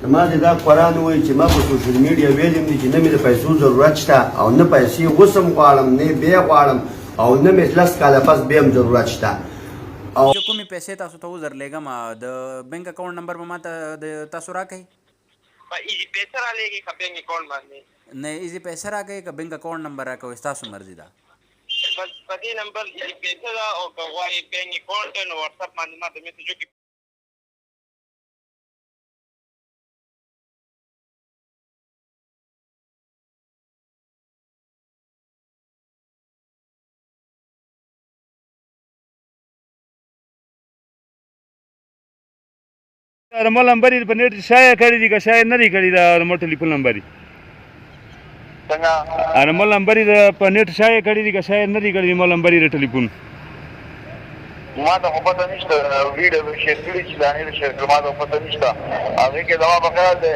ما دا قرآن وایي چې ما په سوشل میډیا ویلیم دي چې نه مې د پیسو ضرورت شته او نه پیسې اوس هم غواړم نه بیا غواړم او نه مې 10 کاله پس بیا هم ضرورت شته. او کومې پیسې تاسو ته وزر لېږم د بینک اکاونټ نمبر به ما ته تاسو راکړئ. ایزي پیسې رالیږي که بینک اکاونټ باندې؟ نه ایزي پیسې راکړئ که بینک اکاونټ نمبر راکوئ ستاسو مرضي ده. بس په دې نمبر ایزي پیسې ده او که غواړئ بینک اکاونټ نو واتساپ باندې ما ته میسج وکړئ. رمو نمبر په نیټ شایع کړی دی که شایع نه دی کړی دا رمو ټلیفون نمبر څنګه رمو نمبر په نیټ شایع کړی دی که شایع نه دی کړی رمو نمبر ټلیفون ما ته خو پته نشته ویډیو به شیر کړي چې دا نه شیر کړم ما ته پته نشته هغې کې زما په خیال د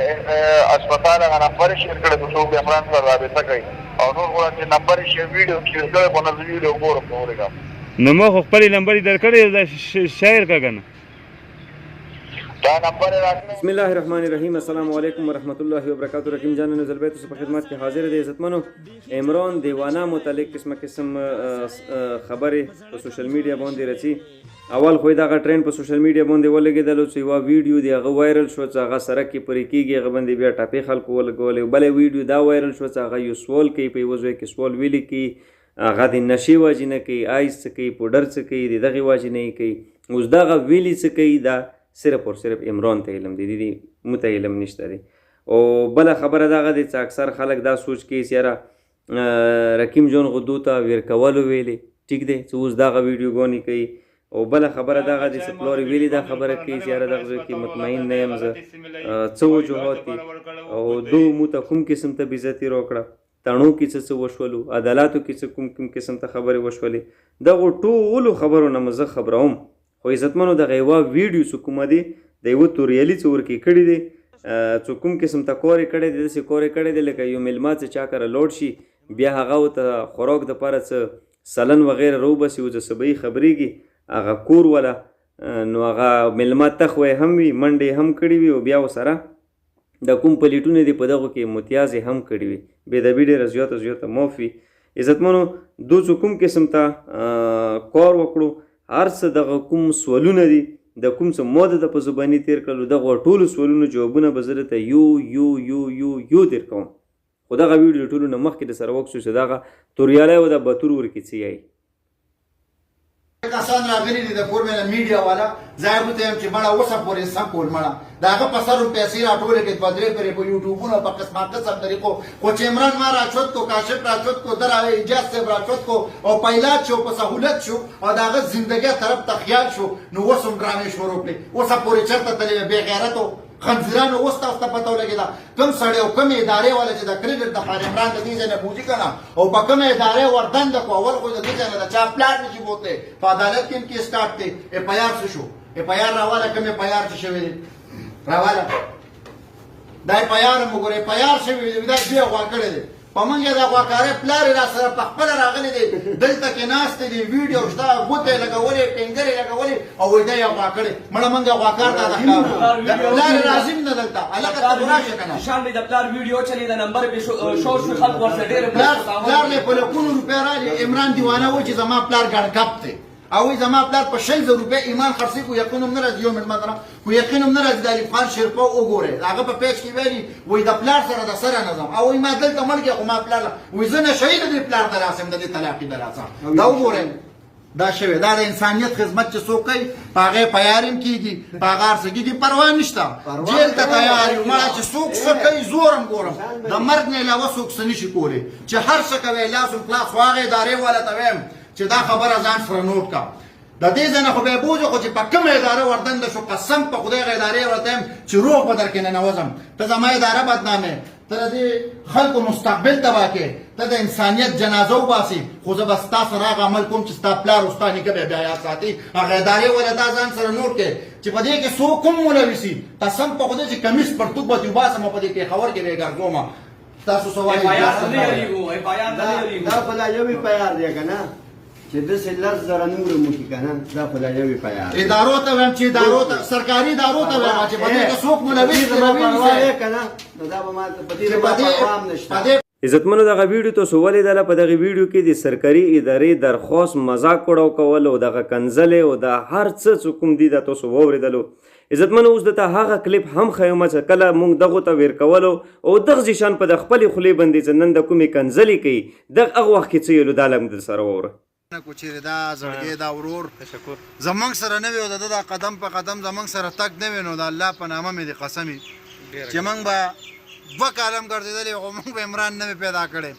اسپتال هغه نمبر شیر کړی خو څوک عمران سره رابطه کوي او نور خو چې نمبر شیر ویډیو شیر کړی خو نه زه ویډیو ګورم نو ورېږم نو ما خو خپل نمبر درکړی دا شایر کا کنه بسم الله الرحمن الرحیم. السلام علیکم ورحمۃ اللہ وبرکاتہ. رحیم جان نزل بیت په خدمت کې حاضر دی. عزتمنو عمران دیوانه متعلق قسم خبرې په سوشل میډیا باندې رچی. اول خو دا ټرند په سوشل میډیا باندې ولګېدل چې یو ویډیو دی هغه وایرل شو چې هغه سره کې پرې کېږي هغه باندې بیا ټاپې خلکو ولګولې بلې ویډیو دا وایرل شو چې هغه یو سوال کوي په یو ځای کې سوال ویلي کوي هغه د نشي واجب نه کوي آیس څه کوي پوډر څه کوي دغه واجب نه کوي اوس دغه ویلي څه کوي دا صرف اور صرف عمران ته علم دی مت علم نشته دی. او بل خبره دغه دی چې اکثر خلک دا سوچ کوي چې یاره رکیم جون غدو ته ورکولو ویلې ټیک دی چې اوس دغه ویډیو غونی کوي. او بل خبره دغه دی چې پلور ویلي دا خبره کوي چې یاره دغه کې مطمئن نه یم زه څه وجوهات دي او دو مو ته کوم قسم ته بېزتي راکړه تڼو کې څه وشولو عدالتو کې څه کوم قسم ته خبرې وشولې دغو ټولو خبرو نه مزه خبروم. خو عزتمنو دغه یوه ویډیو څه کومه دی د یوه توریالي څه ورکې کړي دی څه کوم قسم ته کورې کړی دی داسې کورې کړی دی لکه یو میلمه چې چا کره لوډ شي بیا هغه ورته خوراک دپاره څه سلن وغیره روبسي و چې صبحي خبرېږي هغه کور وله نو هغه میلمه تخوی هم وي منډې هم کړي وي او بیا ورسره د کوم پلیټونه دي په دغو کې متیازې هم کړي وي بېدبي ډېره زیاته معاف وي. عزتمنو دو څه کوم قسم ته کار وکړو هر څه دغه کوم سوالونه دي د کوم څه موده د په زباني تیر کړلو دغه ټولو سوالونو جوابونه به زه درته یو تیر کوم. خو دغه ویډیو ټولو نه مخکې د سره وکړو چې دغه توریالی و د بتور ورکې څه یایي کسان راغلي دي د فورمولا میډیا والا ځای ورته یم چې مړه اوسه پورې سم کول مړه د هغه په سر پیسې راټولې کړې دوه درې پرې په یوټیوبونو په قسمه قسم طریقو خو چې عمران ما راچوت کو کاشف راچوت کو در اجاز صاحب راچوت کو او پیلات شو په سهولت شو او د هغه زندګۍ طرف ته خیال شو نو اوس هم ډرامې شروع کړې اوسه پورې چېرته تللی بې غیرتو خنزیرانو اوس تاسو ته پته ولګېده کوم سړی او کومې ادارې والا چې د کریډټ دپاره عمران د دې ځای نه بوځي که نه او په کومې ادارې وردنده کړو اول خو د دې ځای نه د چا پلاټ نشي بوتلی په عدالت کې هم کیس سټارټ دی اف آی آر څه شو اف آی آر راواله کوم اف آی آر څه شوی دی راواله دا اف آی آر هم وګوره اف آی آر شوی دی دا بیا غوا کړی دی په موږ یې د غواکارۍ پلار یې را سره په خپله راغلی دی دلته کې ناست دی ویډیو شته ګوته یې لګولې ټینګر یې لګولې او وایي دا یې غوا کړې مړه موږ غواکار ته پلار یې راځي نه دلته هلکه ته خو راشه که نه شان د پلار ویډیو چلی د نمبر پې شور شو خلک ورسره ډېر پلار یې په لکونو روپۍ راځي عمران دیوانه وایي چې زما پلار ګړګپ دی او زما پلار په 6,000 روپۍ ایمان خرڅي کو یقین هم نه راځي یو مېلمه سره خو یقین هم نه راځي د الف خان شیرپا وګورئ هغه په پیج کې ویلي وایي د پلار سره د سره نه ځم او وایي ما دلته مړ کړې خو ما پلار وایي زه نشه یي د دې پلار ته راسم د دې طلاقي ته راسم دا وګورئ دا شوی دا د انسانیت خدمت چې څوک کوي په هغه یې پیار هم کېږي په هغه هر څه کېږي پروا نشته جیل ته تیار یو مړه چې څوک څه کوي زور هم ګورم د مرګ نه علاوه څوک څه نشي کولی چې هر څه کوي لاس هم خلاص خو هغې ادارې والا ته وایم چې دا خبره ځان سره نوټ کړه د دې ځای نه خو به یې بوځو خو چې په کومه اداره وردنده شو قسم په خدای هغه ادارې ورته یم چې روغ به در کې ننوځم ته زما اداره بدنامې ته د دې خلکو مستقبل تباه کې ته د انسانیت جنازه وباسي خو زه به ستا سره هغه عمل کوم چې ستا پلار او ستا نیکه به بیا یاد ساتي هغه ادارې وله دا ځان سره نوټ کړې چې په دې کې څوک کوم ولویسي قسم په خدای چې کمیس پرتوک به دې وباسم او په دې پېښور کې به یې ګرځوم تاسو څه وایي دا بلا یو پیار دی که نه چې داسې 10,000 نور مو کې که نه دا خو دا یوې په یاد ادارو ته وایم چې ادارو ته سرکاري ادارو ته وایم چې په دې کې څوک ملوث زما پروا یې که نه نو دا به ماته په دې پروا هم نشته. عزتمنو دغه ویډیو تاسو ولیدله. په دغه ویډیو کې د سرکاري ادارې درخواست مذاق کړو کول او دغه کنځلې او د هر څه کوم دي دا تاسو واورېدلو. عزتمنو اوس دته هغه کلیپ هم ښیم چې کله موږ دغو ته ویر کولو او دغه ځیشان په د خپلې خولې باندې چې نن د کومې کنځلې کوي دغه هغه وخت کې څه ویلو دا لږ در سره واوره. کو چیرې دا زړګی دا ورور زمونږ سره نه وي او د دا قدم په قدم زمونږ سره تګ نه وي نو د الله په نامه مې د قسم چې موږ به 2 کالم ګرځېدلې خو موږ به عمران نه پیدا کړی.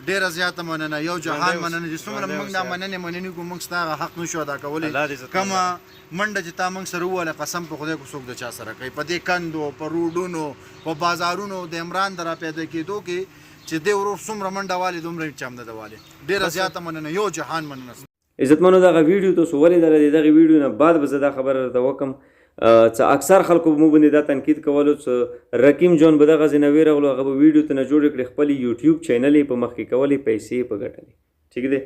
ډېره زیاته مننه یو جهان مننه چې څومره موږ دا مننې کوو موږ ستا حق نشو ادا کولی. کومه منډه چې تا موږ سره ووهله قسم په خدای کو څوک د چا سره کوي په دې کندو په روډونو په بازارونو د عمران د راپیدا کېدو کې چې دې ورور څومره منډه والي دومره یې چم نه ده والي. ډېره زیاته مننه یو جهان مننه. عزتمنو دغه ویډیو تاسو ولیدله. د دغه ویډیو نه بعد به زه دا خبره درته وکړم چې اکثر خلکو به مو باندې دا تنقید کولو چې رقیم جون به دغه ځای نه ویرغلو هغه به ویډیو ته نه جوړې کړې خپل یوټیوب چینل یې په مخکې کولې پیسې یې په ګټلې. ټیک دی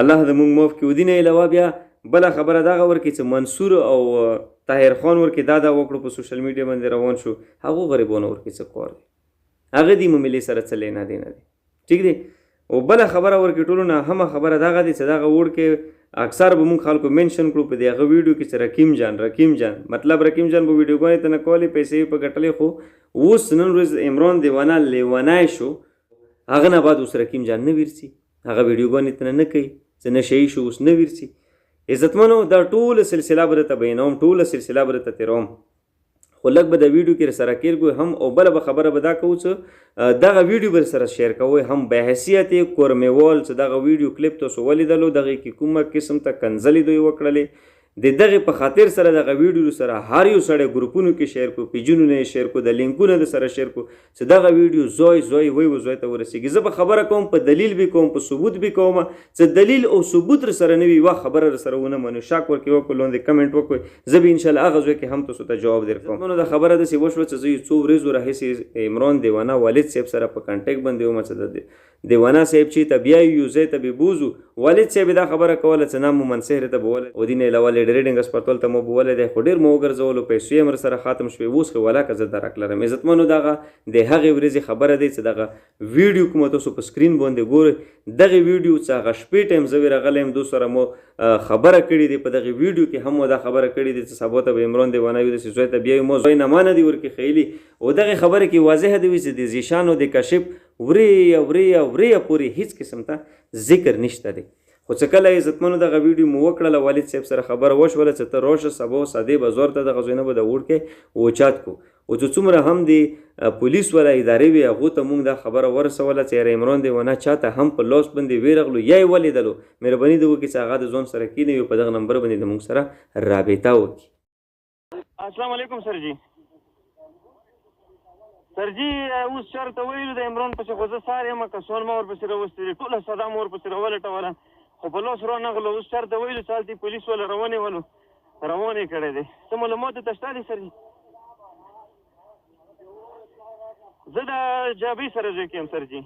الله د موږ معاف کړي. ودې نه علاوه بیا بله خبره دغه ورکړي چې منصور او طاهر خان ورکړي دا وکړو په سوشل میډیا باندې روان شو هغو غریبانو ورکړي څه کار دی هغه دې مملې سره څه لینا دینا دی. ټیک دی او بله خبره ورکړي ټولو نه همه خبره دغه دی چې دغه وړکې اکثر به موږ خلکو منشن کړو په دې هغه ویډیو کې چې رقیم جان مطلب رقیم جان به ویډیوګانې ته نه کولې پیسې یې په ګټلې خو اوس نن ورځ عمران دیوانه لیونی شو هغه نه بعد اوس رقیم جان نه ویرسي هغه ویډیوګانې ته نه کوي چې نشه یې شو اوس نه ویرسي. عزتمنو دا ټوله سلسله به درته بیانوم ټوله سلسله به درته تېروم خو لږ به د ویډیو کې سره کېږو هم او بله به خبره به دا کوو چې دغه ویډیو به سره شیر کوئ هم بحیثیت کورمیوال چې دغه ویډیو کلیپ تاسو ولیدلو دغې کې کومه قسم ته کنځلې دوی وکړلې د دغې په خاطر سره دغه ویډیو سره هر یو سړی ګروپونو کې شیر کو پیجونو نه یې شیر کو د لینکونو د سره شیر کو چې دغه ویډیو زوی وی ته ورسېږي. زه به خبره کوم په دلیل به کوم په ثبوت به کوم چې دلیل او ثبوت در سره نه وي وا خبره در سره ونه منو شک ورکړئ وکړو لاندې کمنټ وکړئ زه به انشاءالله هغه ځای کې هم تاسو ته جواب درکوم. نو دا خبره داسې وشوه چې زه یو څو ورځو راهیسې عمران دیوانه والد صاحب سره په کانټیکټ باندې وم چې دیوانه صاحب چې ته بیا یو ځای ته به بوزو والد صاحب دا خبره کوله چې نه مو منصهر ته به وله ودین علاوه لیډریډنګ هسپتال ته مو به وله دی خو ډېر مو وګرځولو پیسې یې مر سره ختم شوې اوس خو ولاکه زه درک لرم. عزتمنو دغه د هغې ورځې خبره دی چې دغه ویډیو کومه تاسو په سکرین باندې ګورئ دغه ویډیو چې هغه شپې ټایم زه راغلی یم دو سره مو خبره کړې دی په دغه ویډیو کې هم مو دا خبره کړې دی چې سبا ته به عمران دیوانه وي داسې زوی ته بیا مو زوی نه مانه دی ورکې خیلي او دغې خبره کې واضحه دی چې د زیشان او د کشف وریه پورې هیڅ قسم ته ذکر نشته دی. خو چې کله عزتمنو دغه ویډیو مو وکړله والد صاحب سره خبره وشوله چې ته راشه سبا سادې بازار ته دغه ځای نه به د وړکې اوچات کو او چې څومره هم د پولیس والا ادارې وي هغو ته موږ دا خبره ورسوله چې یاره عمران دیوانه چاته هم په لاس باندې ویرغلو یا یې ولیدلو مهرباني دې وکړي چې هغه د ځان سره کښېنوي په دغه نمبر باندې د موږ سره رابطه وکړي. السلام علیکم سر جی. سر جی اوس چېرته ویلو د عمران پسې خو زه سار یم کسان ما ورپسې راوستي دي ټوله سزا مو ورپسې راولټوله خو په لاس رانغلو اوس چېرته ویلو چې هلته پولیس والا روان یې کړی دی. څه معلوماتو ته شته دي سر جي؟ زه د جابۍ سره زوی کې یم سر جي.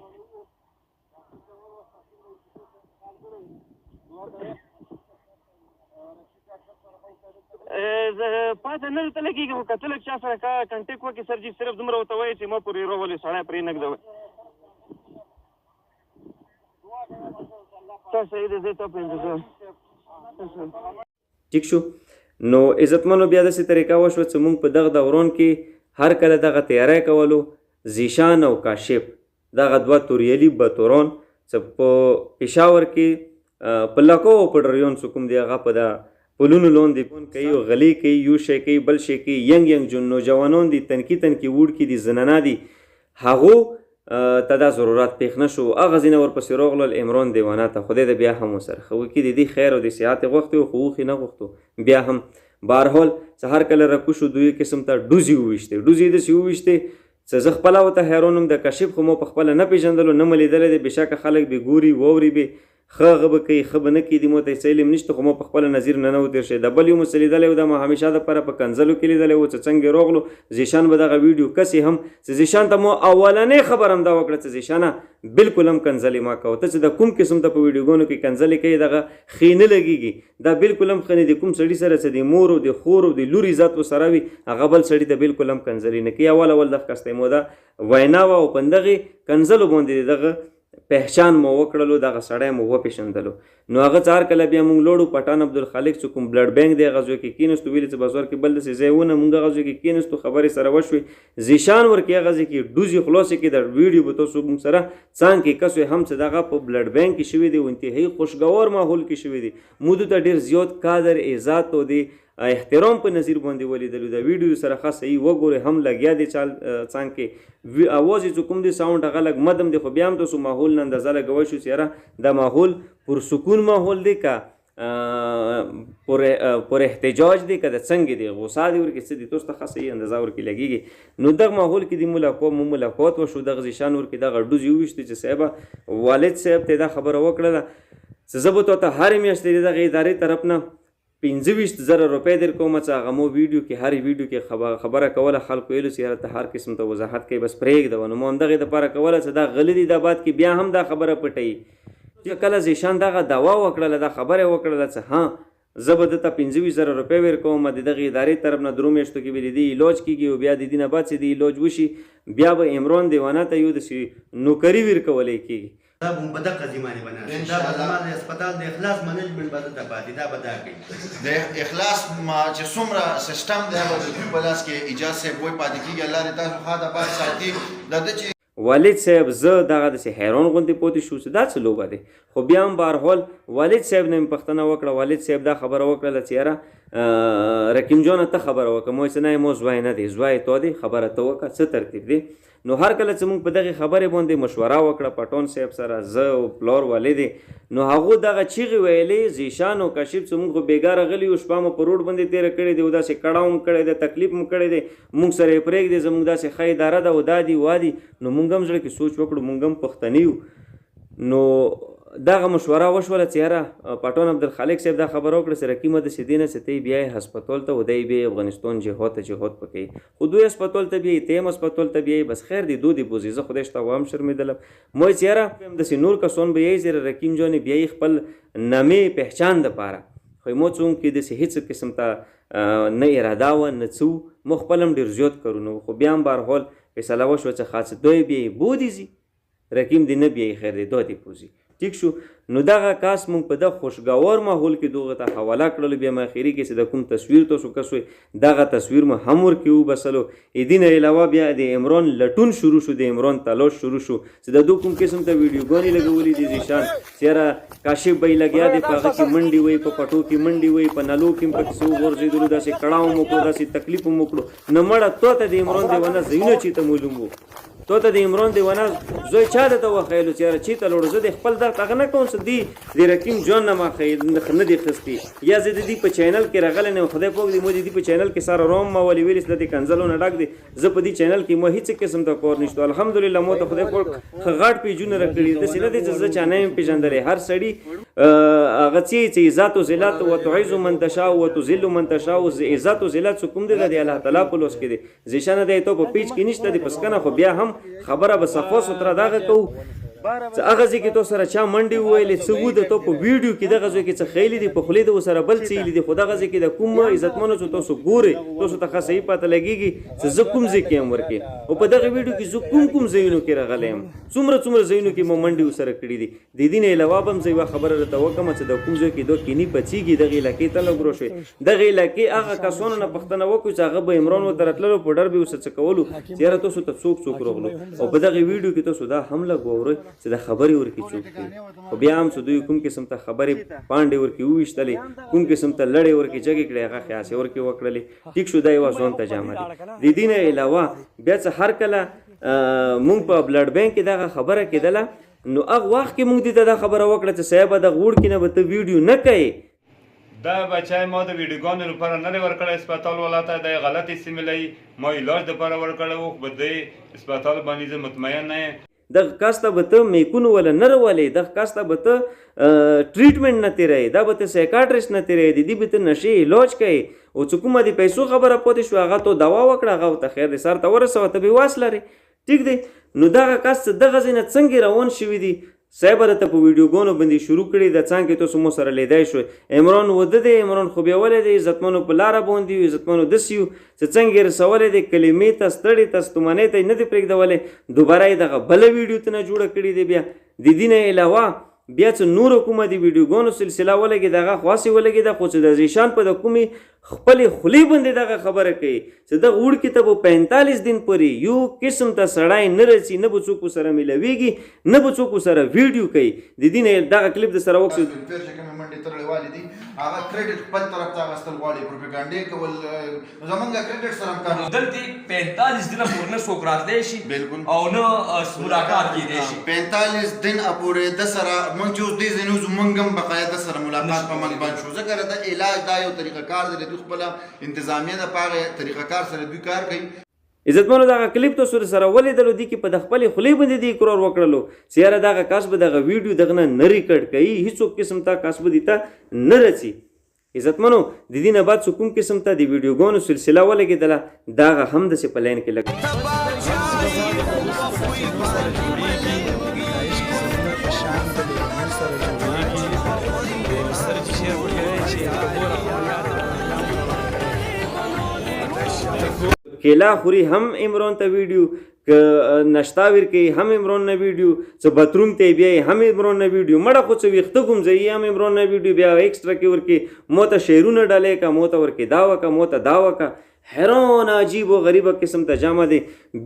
پاته نه درته لګېږي خو که ته لږ چا سره کنټیکټ وکړې سر جي صرف دومره ورته وایي چې ما پورې راولې سړی پرې نه ږدوئ. ټیک شو. نو عزتمنو بیا داسې طریقه وشوه چې موږ په دغه دوران کې هر کله دغه تیاری کولو زیشان او کاشف دغه دوه توریالي بطوران چې په پېښور کې په لکو او په ډریون څه کوم دی هغه په دا پلونو لاندې فون کوي او غلې کوي یو شی کوي بل شی کوي ینګ نوجوانان دي تنکي وړکي دي زنانه دي هغو ته دا ضرورت پېښ نه شو هغه ځینې ورپسې راغلل عمران دیوانه ته خدای د بیا هم ورسره ښه وکړي د دې خیر او د صحت یې غوښتې خو وخې نه غوښتو بیا هم بهرحال چې هر کله راکوز شو دوی قسم ته ډوزې وویشتې ډوزې داسې وویشتې چې زه خپله ورته حیران وم د کشف خو مو په خپله نه پېژندلو نه مې لیدلی دی بېشکه خلک به ګوري واوري به ښه هغه به کوي ښه به نه کېدي مو ته هېڅ علم نشته خو ما په خپله نظیر نه و تېر شوی د بل یو مو څه لیدلی و دا ما همیشه دپاره په کنځلو کې لیدلی و چې څنګه راغلو زیشان به دغه ویډیو کسې هم چې زیشان ته مو اولنۍ خبر هم دا وکړه چې زیشانه بالکل هم کنځلې ما کوه ته چې د کوم قسم ته په ویډیوګانو کې کنځلې کوي دغه ښې نه لګېږي دا بالکل هم ښه نه دي کوم سړي سره چې د مور او د خور او د لور عزت ورسره وي هغه بل سړي ته بالکل هم کنځلې نه کوي اول دغه کستی مو دا وینا وه او په همدغې کنځلو باندې دغه پہچان مو وکړلو دغه سړی مو وپېژندلو نو هغه څار کله بیا موږ لوړو پټان عبدالخالق چې کوم بلډ بینک دی هغه ځای کې کېناستو ویلې چې بازار کې بل داسې ځای ونه موږ هغه ځای کې کېناستو خبرې سره وشوې زیشان ورکې هغه ځای کې ډوزې خلاصې کې د ویډیو به تاسو موږ سره څانګ کې کس هم چې دغه په بلډ بینک کې شوي دی او انتهایي خوشګوار ماحول کې شوي دي مودو ته ډېر زیات قدر عزت او د احترام په نظیر باندې ولیدلو د ویډیو سره خاص صحیح وګورئ هم لګیا دی څانګ کې اواز یې چې کوم دی ساوند هغه لږ مدم دی خو بیا هم تاسو ماحول نه اندازه لګوی شو چې یاره دا ماحول پرسکون ماحول دی که پر احتجاج دی که د څنګه دی غوسه دی ورکې څه دي تاسو ته ښه صحیح اندازه ورکې لګېږي نو دغه ماحول کې د ملاقات وشو دغه زیشان ورکې دغه ډوز یې وویشتې چې صاحبه والد صاحب ته دا خبره وکړله چې زه به تا ته هرې میاشتې د دغه ادارې طرف نه 25,000 روپۍ در کوم چې هغه مو ویډیو کې هر ویډیو کې خبره کوله خلکو ویلو چې یاره ته هر قسم ته وضاحت کوي بس پرېږده نو مو همدغې دپاره کوله چې دا غلی دي دا باد کې بیا هم دا خبره پټوي چې کله زیشان دغه دعوا وکړله دا خبره وکړله چې ها زه به دته 25,000 روپۍ ورکوم د دغې ادارې طرف نه 3 میاشتو کې به د دې علاج کېږي او بیا د دې نه بعد چې د علاج وشي بیا به عمران دیوانه ته یو داسې نوکري ورکولی کېږي دا به په دغه ځمانې بنا شي دا به زما د هسپتال د اخلاص منیجمنټ به دلته پاتې دا به دا کوي د اخلاص چې څومره سیستم دی هغه د دوی په لاس کې اجازه صاحب وایي پاتې کېږي الله دې تاسو ښه د باد ساتي د ده چې والد صاحب زه دغه داسې حیران غوندې پاتې شو چې دا څه لوبه دی خو بیا هم بهرحال والد صاحب نه مې پوښتنه وکړه والد صاحب دا خبره وکړله چې یاره رقیم جانه ته خبره وکړه ما وایي چې نه مو زوی نه دی زوی تا دی خبره ته وکړه څه ترتیب دی نو هر کله چې موږ په دغې خبرې باندې مشوره وکړه پټون صاحب سره زه او پلار والدې نو هغو دغه چیغې ویلې زیشان او کاشف چې موږ خو بېګا راغلي یو شپه مو په روډ باندې تېره کړې دی او داسې کړاو هم کړی دی تکلیف هم کړی دی موږ سره یې پرېږدې زموږ داسې ښه اداره ده او دا دي وا دي نو موږ هم زړه کې سوچ وکړو موږ هم پښتني یو نو دغه مشوره وشوله چې یاره پټون عبدالخالق صاحب دا خبره وکړه چې رقیمه داسې دی نه چې ته یې بیایې هسپتال ته او دی بیایې افغانستان جهاد ته جهاد په کوي خو دوی هسپتال ته بیایي ته هم هسپتال ته بیایي بس خیر دی دو دی بوځي زه خدای شته وهم شرمېدلم ما چې یاره داسې نور کسان به یایي چې رقیم جانې بیایي خپل نامې پهچان دپاره خو ما څومکې داسې هېڅ قسم ته نه اراده وه نه څه ما خپل هم ډېر زیات کارونه خو بیا هم بهرحال فیصله وشوه چې خاص دوی بیایي بودې ځي رقیم دی نه بیایي خیر دی دا دی پوځي ټیک شو نو دغه کاس مونږ په دغه خوشګوار ماحول کې دغه ته حواله کړلو بیا ما اخري کې چې د کوم تصویر تاسو کسوئ دغه تصویر مو هم ورکې وبسلو دې نه علاوه بیا د عمران لټون شروع شو د عمران تلاش شروع شو چې د دوی کوم قسم ته ویډیوګانې لګولې دي زیشان چې یاره کاشف به یې لګیا دی په هغه کې منډې وایي په پټو کې منډې وایي په نلو کې هم پکې څه وغورځېدلو داسې کړاو مو کړو داسې تکلیف هم وکړو نه مړه تو ته د عمران دیوانه ځایونه چې ته معلوم وو تو ته د عمران دیوانه زوی چا درته وښیلو چې یاره چېرته لاړو زه د خپل درد هغه نه کوم چې دی د رقیم جان نه ما نه دی اخیستي یا زه د دې په چینل کې راغلی نه یم خدای پاک دی مو د دې په چینل کې سره روم ما ولې ویلې چې د دې کنځلو نه ډک دی زه په دې چینل کې مو هېڅ قسم ته کار نشته الحمدلله مو ته خدای پاک ښه غټ پیجونه راکړي داسې نه دی چې زه چا نه یم پېژندلی هر سړي هغه چې عزت و ذلت وتعز من تشاء وتذل من تشاء عزت و ذلت څه کوم دی د الله تعالی په لوس کې دی زیشانه دی تو په پیج کې نشته دی پس کنه خو بیا هم خبره به صفا سوتره دغه کوو چې هغه ځای کې تو سره چا منډې وویلې څه و د تو په ویډیو کې دغه ځای کې څه خیلي دي په خولې د ورسره بل څه ایلي دي خو دغه ځای کې د کوم عزتمنو چې تاسو ګورئ تاسو ته ښه صحیح پته لګېږي چې زه کوم ځای کې یم ورکې او په دغه ویډیو کې زه کوم ځایونو کې راغلی یم څومره ځایونو کې مو منډې ورسره کړي دي د دې نه علاوه به هم زه یوه خبره درته وکړم چې د کوم ځای کې دا کیني پڅېږي دغې علاقې ته لږ شوې دغې علاقې هغه کسانو نه پوښتنه وکړو چې هغه به عمران ورته راتللو په ډر به ورسره څه کولو چې یاره تاسو ته څوک راغلو او په دغې ویډیو کې تاسو دا هم لږ واورئ چې د خبرې ورکې څوک دي خو بیا هم چې دوی کوم قسم ته خبرې پانډې ورکې وویشتلې کوم قسم ته لړې ورکې جګې کړې هغه خیاسې ورکې وکړلې ټیک شو دا یوه ځوان تجامه دي د دې نه علاوه بیا چې هر کله مونږ په بلډ بینک کې دغه خبره کېدله نو هغه وخت کې مونږ دې ته دا خبره وکړه چې صاحبه دغه وړکي نه به ته ویډیو نه کوې دا بچای ما د ویډیوګانو لپاره نه دی ورکړی اسپتال والا ته د غلطې سیمې لای ما علاج دپاره ورکړی و خو په دې اسپتال باندې زه مطمئن نه یم دغه کس ته به ته میکون ولا نه رولې، دغه کس ته به ته ټریټمنټ نه تیرې، دا به ته سایکاټریسټ نه تیرې، د دې به ته نشې علاج کوي، او چې کومه د پیسو خبره پاتې شو هغه ته دوا وکړه، هغه ته خیر دې سر ته ورسوه، ته به واس لرې. ټیک دی. نو دغه کس دغه ځای نه څنګه روان شوي دي، صاحب راته په ویډیوګانو باندې شروع کړي د څنګه تاسو مو سره لیدای شو. عمران وده دی، عمران خو بیولې دی، عزتمنو په لاره باندې یو، عزتمنو داسې یو چې څنګه رسولې دی، کلمې ته ستړې ته ستومانۍ ته یې نه دی پرېږدولې، دوباره یې دغه بله ویډیو ته نه جوړه کړې دی. بیا د دې نه علاوه بیا چې نور کومه د ویډیوګانو سلسله ولګېده هغه خاصې ولګېده، خو چې د زیشان په د کومې خپلې خولې باندې دغه خبره کوي چې دغه وړکي ته به 45 دن پورې یو قسم ته سړی نه رسي، نه به څوک سره میلاویږي، نه به څوک سره ویډیو کوي. د دې نه دغه کلیپ د سره وکړو چې کومې منډې تړلې والې دي هغه کریډټ خپل طرف ته اخیستل غواړي، پروپاګانډې کول زمونږ کریډټ سره هم کار دلته 45 دنه پورې نه څوک راتلی شي او نه ملاقات کېدی شي. 45 دن پورې د سره مونږ چې اوس دې ځای نه وځو مونږ هم بقایا د سره ملاقات په مونږ باندې شو، ځکه د علاج دا یو طریقه کار دی، دوی خپله انتظامیه د پاره طریقه کار سره دوی کار کوي. عزتمنو دغه کلیپ تاسو سره ولیدلو، دي کې په د خپلې خولې باندې دې اقرار وکړلو چې یاره دغه کس به دغه ویډیو دغه نه ریکارډ کوي، هیڅوک قسم ته کس به دې ته نه رسي. عزتمنو د دې نه بعد چې کوم قسم ته د ویډیوګانو سلسله ولګېدله دغه هم داسې په لاین کې لګ کیلا خوري هم عمران ته ویډیو، که نشتا ورکوي هم عمران نه ویډیو، څه باتروم ته بیایي هم عمران نه ویډیو، مړه خو څه ویښته ګمځوي هم عمران نه ویډیو، بیا ایکسټرا کې ورکوي مو ته شعرونه ډالۍ که، مو ته ورکوي دا وکړه، مو ته دا وکړه. حیران عجیب و غریبه قسم ته جامه دی.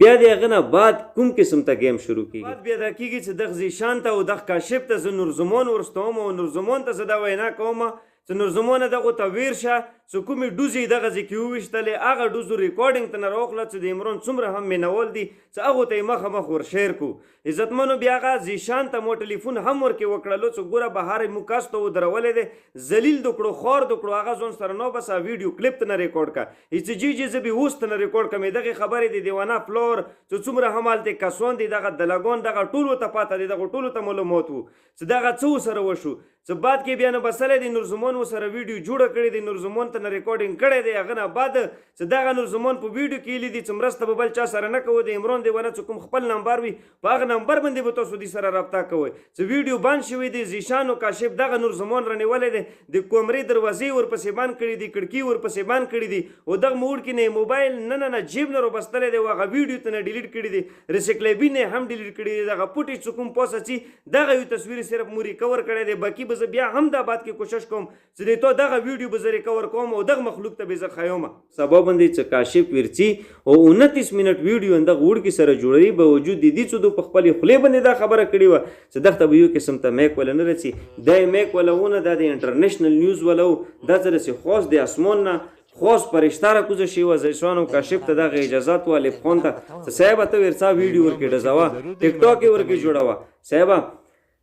بیا د هغه نه بعد کوم قسم ته گیم شروع کېږي، بیا دا کېږي چې دغه زیشان ته او دغه کاشف ته زه نورزمان ورستوم او نورزمان ته زه دا وینا کوم چې نورزمانه دغو ته ویر شه چې کومې ډوزې دغه ځای کې وویشتلې هغه ډوزو ریکارډینګ ته نه راوخله چې د عمران څومره هم مینول دي چې هغو ته یې مخامخ ورشیر کړو. عزتمنو بیا هغه زیشان ته مو ټلیفون هم ورکې وکړلو چې ګوره بهار یې موږ کس ته ودرولی دی، ذلیل د کړو، خوار د کړو، هغه ځان سره نو بس ویډیو کلیپ ته نه ریکارډ کړه، چې جی زه به اوس ته نه ریکارډ کړم. دغې خبرې د دیوانه فلور چې څومره هم هلته کسان دي دغه دلګان دغه ټولو ته پاته دي، دغه ټولو ته معلومات وو چې دغه څه ورسره وشو. چې بعد کې بیا نه بسلی دی نورزمان ورسره ویډیو جوړه کړې دی، نورزمان ته نه ریکارډینګ کړی دی، هغه نه بعد چې دغه نورزمان په ویډیو کې لیدي چې مرسته به بل چا سره نه کوو، د عمران دیوانه چې کوم خپل نمبر وي په هغه نمبر باندې به تاسو دې سره رابطه کوئ. چې ویډیو بند شوی دی، زیشان او کاشف دغه نورزمان رانیولی دی، د کمرې دروازې ورپسې بند کړي دي، کړکۍ ورپسې بند کړي دي، او دغه موړ کې نه موبایل نه جیب نه راوبستلی دی، هغه ویډیو ته نه ډیلیټ کړي دي، ریسیکلیبي نه هم ډیلیټ کړي دي، دغه پوټې چې کوم پوسه چې دغه یو تصویر صرف مو ریکور کړی دی. باقي به زه بیا هم دا بعد کې کوشش کوم چې د تو دغه ویډیو به زه ریکور کوم او دغه مخلوق ته به زه ښیم. سبا باندې چې کاشف ورڅي او 29 منټ ویډیو دغه وړکي سره جوړوي، باوجود د دې څه د په خپلې خولې باندې دا خبره کړې وه چې دغه ته به یو قسم ته میک ولا نه رسي، دا یې میک ولا ونه، دا د انټرنیشنل نیوز ولا و، دا څه رسي خاص د اسمان نه خاص فرشته راکوزه شوي وه. زیشان او کاشف ته دغه اجازات و الف خان ته چې صاحبه ته ورڅا ویډیو ورکې ډزوه، ټیک ټاک یې ورکې جوړوه. صاحبه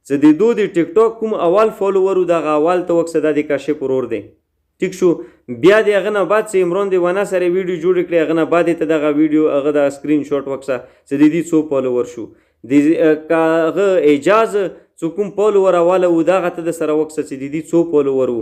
چې د دو د ټیک ټاک کوم اول فالوور دغه اول ته وکسه دا د کاشف ورور دی، ټیک شو. بیا د هغه نه بعد چې عمران دیوانه سره ویډیو جوړ کړي، هغه نه بعد ته دغه ویډیو هغه د سکرین شاټ وکسه چې د دې څو فالوور شو، د هغه اجازه چې کوم فالوور اواله و دغه ته د سره وکسه چې د دې څو فالوور و،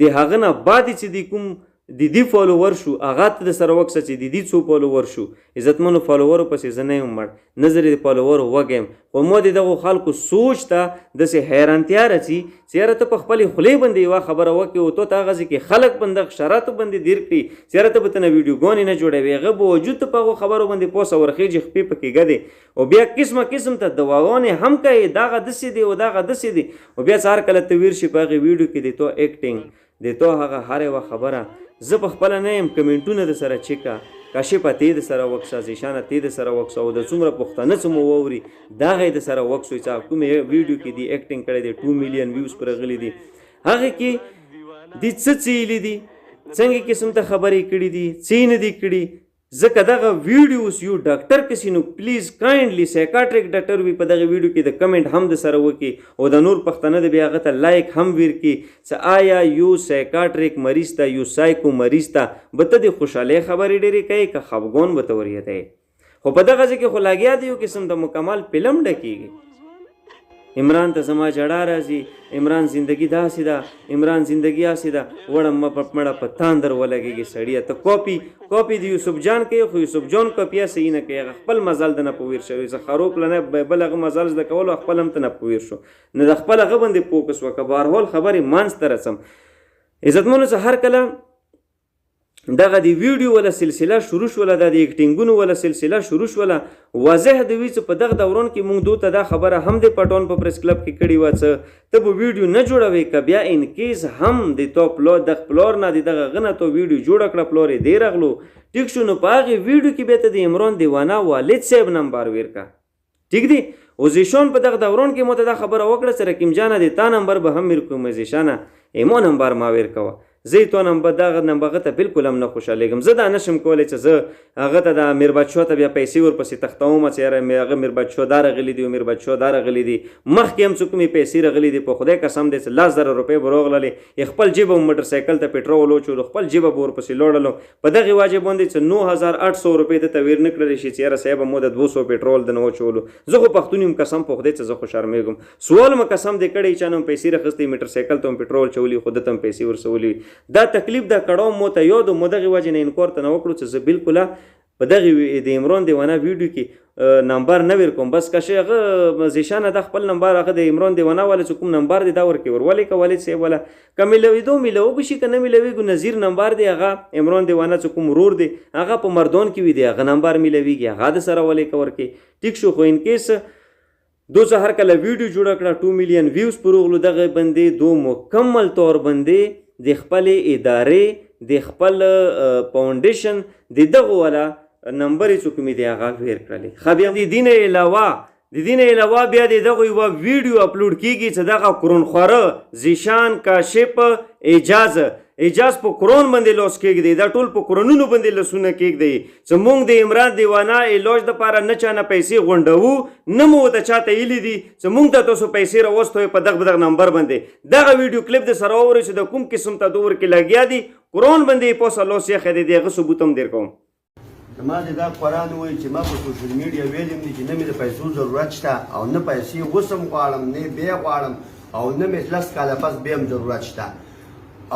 د هغه نه بعد چې د کوم د دې فالوور شو هغه ته د سره وکسه چې د دې څو فالوور شو. عزتمنو فالوورو پسې زه نه یم مړ، نظر د فالوورو وږیم، خو ما د دغو خلکو سوچ ته داسې حیرانتیا رسي چې یاره ته په خپلې خولې باندې یوه خبره وکړې او تو ته هغه ځای کې خلک په دغه شرایطو باندې دیر کړي چې یاره ته به ته نه ویډیوګانې نه جوړوي، هغه باوجود ته په هغو خبرو باندې پوسه ورخیږي، خپې پکې ګدې او بیا قسمه قسم ته دواګانې هم کوي، دغه داسې دی او دغه داسې دی، او بیا چې هر کله ته ویر شي په هغې ویډیو کې د تو ایکټینګ د تو هغه هر یوه خبره زه په خپله نه یم، کمنټونه د سره چیکه، کاشفه ته یې د سره وکسه، زیشانه ته یې د سره وکسه، او د څومره پښتانه څه مو واوري دغه یې د سره وکسوي چې کومې ویډیو کې دی ایکټینګ کړی دی 2 میلیون ویوز پر غلی دي، هغې کې دي څه څیلي دي، څنګه قسم ته خبرې کړي دي، څه نه دي کړي. ځکه دغه ویډیوز یو ډاکټر کسي نو پلیز کایندلی سایکاټریک ډاکټر وي په دغه ویډیو کې د کمنټ هم د سره وکړي او د نور پښتانه د بیا هغه ته لایک هم ویر کړي چې آیا یو سایکاټریک مریض ته یو سایکو مریض ته به ته د خوشحالۍ خبرې ډېرې کوي که خفګان به ته ورېدی. خو په دغه ځای کې خو لګیا دی یو قسم د مکمل فلم ډکېږي. عمران ته زما جړا راځي، عمران زندگی داسې ده، عمران زندگی هسې ده، وړه مړه په تاندر ولګېږي سړیه. ته کاپي د یوسف جان کوي، خو یوسف جان کاپي صحیح نه کوي، هغه خپل مزل د نه په ویر شوی. زه خروب له نه بل هغه مزل زده کولو خپل هم ته نه په ویر شو، نه د خپل هغه باندې فوکس وکړه. بهرحال خبرې منځ ته رسم. عزتمنو څه هر کله دغه د ویډیو ولا سلسله شروع شوله، د اکټینګونو ولا سلسله شروع شوله، واضح دی چې په دغه دوران کې موږ دوی ته دا خبره هم د پټون په پریس کلب کې کړې وه څه ته به ویډیو نه جوړوې، که بیا ان کیس هم د تو د پلور نه د دغه غنه تو ویډیو جوړه کړه، پلور یې دی راغلو ټیک شو، نو په هغې ویډیو کې بیا ته د عمران دیوانه والد صاحب نمبر ویر کا. ټیک دی. او زیشان په دغه دوران کې مو ته دا خبره وکړه چې رقیم جانه د تا نمبر به هم ویر کوم، زیشانه ایمو نمبر ما ویر کوه. زه تو نمبر دغه نمبر ته بالکل هم نه خوشحالېږم. زه دا نشم کولی چې زه هغه ته د میر بچو ته بیا پیسې ورپسې تختوم چې یاره هغه میر بچو دا راغلي دي، میر بچو دا راغلي دي. مخکې هم څه کومې پیسې راغلي دي، په خدای قسم دی چې 10,000 روپۍ به راغللې، خپل جیبه موټر سایکل ته پټرول وچولو، خپل جیبه به ورپسې لوړلو. په دغې واجب باندې چې 9,800 روپۍ ته ویر نه کړلی شي چې یاره صاحبه مو د 200 پټرول د نه وچولو. زه خو پښتون یم، قسم په خدای چې زه خو شرمېږم. سوال مې قسم دی کړی چا نه پیسې راخیستې، موټر سایکل ته هم پټرول چولي، خو ده ته هم پیسې ورسولي. دا تکلیف دا کړو مو ته یاد مو دغه وجه نه انکار ته نه وکړو چې زه بالکل په دغه د عمران دیوانه ویډیو کې نمبر نه ویر کوم. بس که هغه زیشانه د خپل نمبر هغه د عمران دیوانه والا چې کوم نمبر دی دا ورکې ورولې که والد صاحب والا که میلوېدو میلوو به شي، که نه میلوېږو نظیر نمبر دی هغه عمران دیوانه چې کوم ورور دی هغه په مردان کې وي دی، هغه نمبر میلوېږي، هغه د سره ولې که ورکې. ټیک شو. خو ان کیس دو څه هر کله ویډیو جوړه کړه 2 میلیون ویوز پر وغلو، دغه بندې دو مکمل طور باندې د خپلې ادارې د خپل فاونډیشن د دغه والا نمبر یې څه کومې دی هغه ویر کړلی. ښه بیا د دین علاوه بیا د دغه یوه ویډیو اپلوډ کېږي چې دغه قرآنخواره زیشان کاشف اجاز په قرآن باندې لاس کېږدي، دا ټول په قرآنونو باندې لاسونه کېږدي چې موږ د عمران دیوانه علاج دپاره نه چا نه پیسې غونډوو، نه مو ورته چاته ایلي دي چې موږ ته تاسو پیسې راوستوئ په دغه نمبر باندې. دغه ویډیو کلیپ د سره واورئ چې د کوم قسم ته دور کې لګیا دي، قرآن باندې یې پوسه لاس یې دی، د هغه ثبوت هم در کوم. ما دا قرآن وایي چې ما په سوشل میډیا ویلیم دي چې نه مې د پیسو ضرورت شته او نه پیسې اوس هم غواړم، نه بیا غواړم او نه مې 10 کاله پس بیا هم ضرورت شته.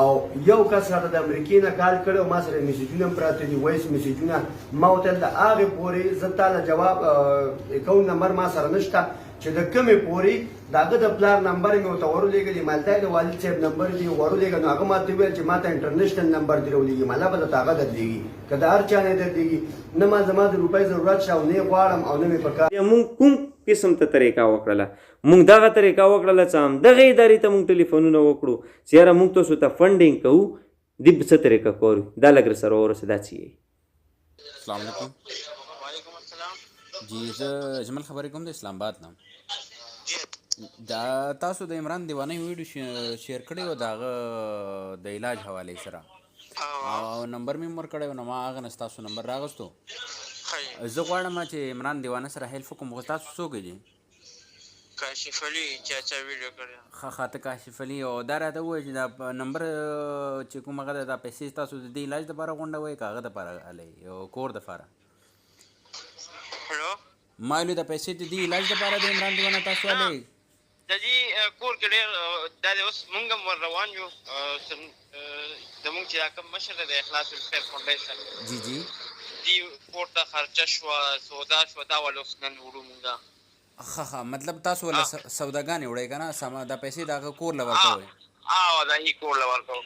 او یو کس راته د امریکې نه کال کړی او ما سره میسیجونه هم پراته دي، وایس میسیجونه. ما ورته د هغې پورې زه تا له جواب اکاونټ نمبر ما سره نشته چې د کومې پورې د هغه د پلار نمبر مې ورته ورولېږلی، مالدای د والد صاحب نمبر دې ورولېږه. نو هغه ماته وویل چې ما ته انټرنیشنل نمبر دې راولېږي، مالا به درته هغه درلېږي، که د هر چا نه درلېږي. نه ما زما د روپۍ ضرورت شته او نه یې غواړم او نه مې په کار. مونږ کوم قسم ته طریقه وکړله، مونږ دغه طریقه وکړله چې همدغې ادارې ته مونږ ټلیفونونه وکړو چې یاره مونږ تاسو ته فنډینګ کوو، دې څه طریقه کوو، دا لږ سره ورسې دا څه یې. السلام علیکم. جی زه اجمل خبرې کوم د اسلام آباد نه. دا تاسو د عمران دیوانه ویډیو شیر کړی و د هغه د علاج حوالې سره او نمبر مې ورکړی و، نو ما هغه نه ستاسو نمبر راغوستو. زه غواړم چې عمران دیوانه سره هیلپ وکړم. خو تاسو څوک یې؟ کاشف علي چاچا ویډیو کړی. ښه ته کاشف علي. او دا راته ووایه چې دا نمبر چې کوم هغه دا پیسې تاسو د دې علاج دپاره غونډوئ که هغه دپاره هلئ کور دپاره؟ ما ویلو د پیسې د دې علاج دپاره د عمران دیوانه تاسو هلئ؟ د دې کور کې ډېر دا دی اوس مونږ هم ور روان یو، زمونږ چې دا کوم مشر دی د اخلاص الخیر فاونډیشن جی دې کور ته خرچه شوه، سودا شوه، دا ولې اوس نن وړو مونږ. ښه مطلب تاسو ولې سوداګانې وړئ که نه، دا پیسې د هغه کور له ورکوئ؟ دا یې کور له ورکوو.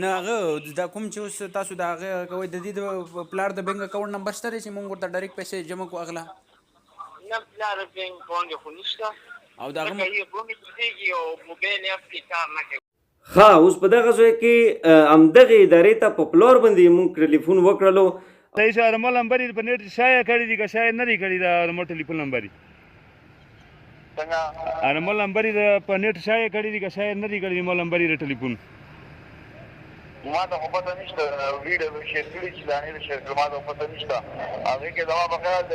نه هغه دا کوم چې اوس تاسو د هغه کوئ د دې د پلار د بینک اکاونټ نمبر شته دی چې مونږ ورته ډایرکټ پیسې جمع کړو اغله؟ نه پلار بینک اکاونټ خو نشته او د هغه موبایل اپ کې کار نه کوي. ښه اوس په دغه ځای کې همدغې ادارې ته په پلور باندې موږ ټلیفون وکړلو. صحیح شو. ارمل نمبر یې په نیټ شایع کړی دي که شایع نه دی کړی د ارمل ټلیفون نمبر یې؟ څنګه ارمل نمبر یې په نیټ شایع کړی دي که شایع نه دی کړی ارمل نمبر یې د ټلیفون؟ ما ته خو پته نشته، ویډیو مې شیر کړي چې دا نه شیر کړم، ما ته پته نشته. هغې کې زما په خیال د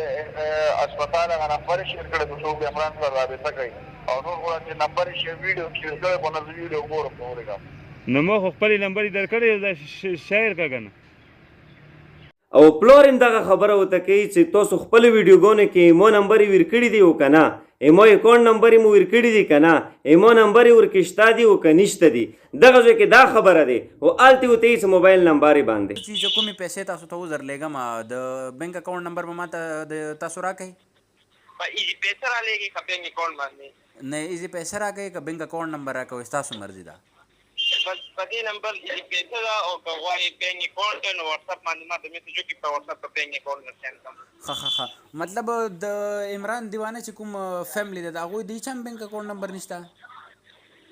اسپتال هغه نمبر یې شیر کړی، څوک د عمران سره رابطه کوي او نور خو چې نمبر یې شیر ویډیو شیر کړی خو نه زه ویډیو ګورم نو ورېږم. نو ما خو خپلې نمبر یې درکړی دا شاعر که که نه؟ او پلور هم دغه خبره ورته کوي چې تاسو خپل ویډیوګانو کې ایمو نمبر یې ورکړي دي او که نه، ایمو اکاونټ نمبر یې مو ورکړي دي که نه، ایمو نمبر یې ورکې شته دي او که نشته دي. دغه ځای کې دا خبره دی او هلته ورته یې څه موبایل نمبر یې باندې چې کومې پیسې تاسو ته وزر لېږم د بینک اکاونټ نمبر به ماته د تاسو راکوئ؟ ایزی پیسې را لېږي که بینک اکاونټ باندې؟ نه ایزی پیسې راکوئ که بینک اکاونټ نمبر راکوئ، ستاسو مرضي ده. په دې نمبر ایزی پیسې ده او که غواړې بینک اکاونټ نو وټساپ باندې ماته میسج وکړي، په وټساپ په بینک اکاونټ درسېنډ کړم. ښه مطلب د عمران دیوانه چې کوم فیملی ده د هغوی د هیچ هم بینک اکاونټ نمبر نشته؟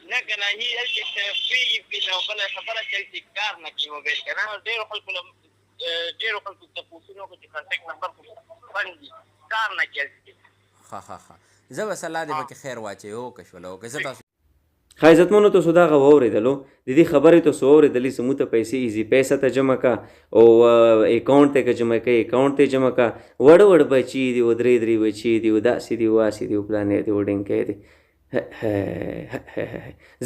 نه که نه هي هلته فری او بله خبره چې هلته کار نه کوي موبایل که نه ډېرو خلکو تپوسونه وکړو چې کنټیکټ نمبر خو بند دي کار نه کوي هلته. ښه زه به سلا دې پکې خیر واچوي اوکه شوله اوکه زه تاسو ښه عزتمنو تاسو دغه واورېدلو د دې خبرې تاسو واورېدلې چې موږ ته پیسې ایزي پیسه ته جمع کا او اکاونټ ته که جمع کوي اکاونټ ته جمع کا وړ بچي دي او درې بچي دي او داسې دي واسې دي او پلانې دي او ډینکې دي.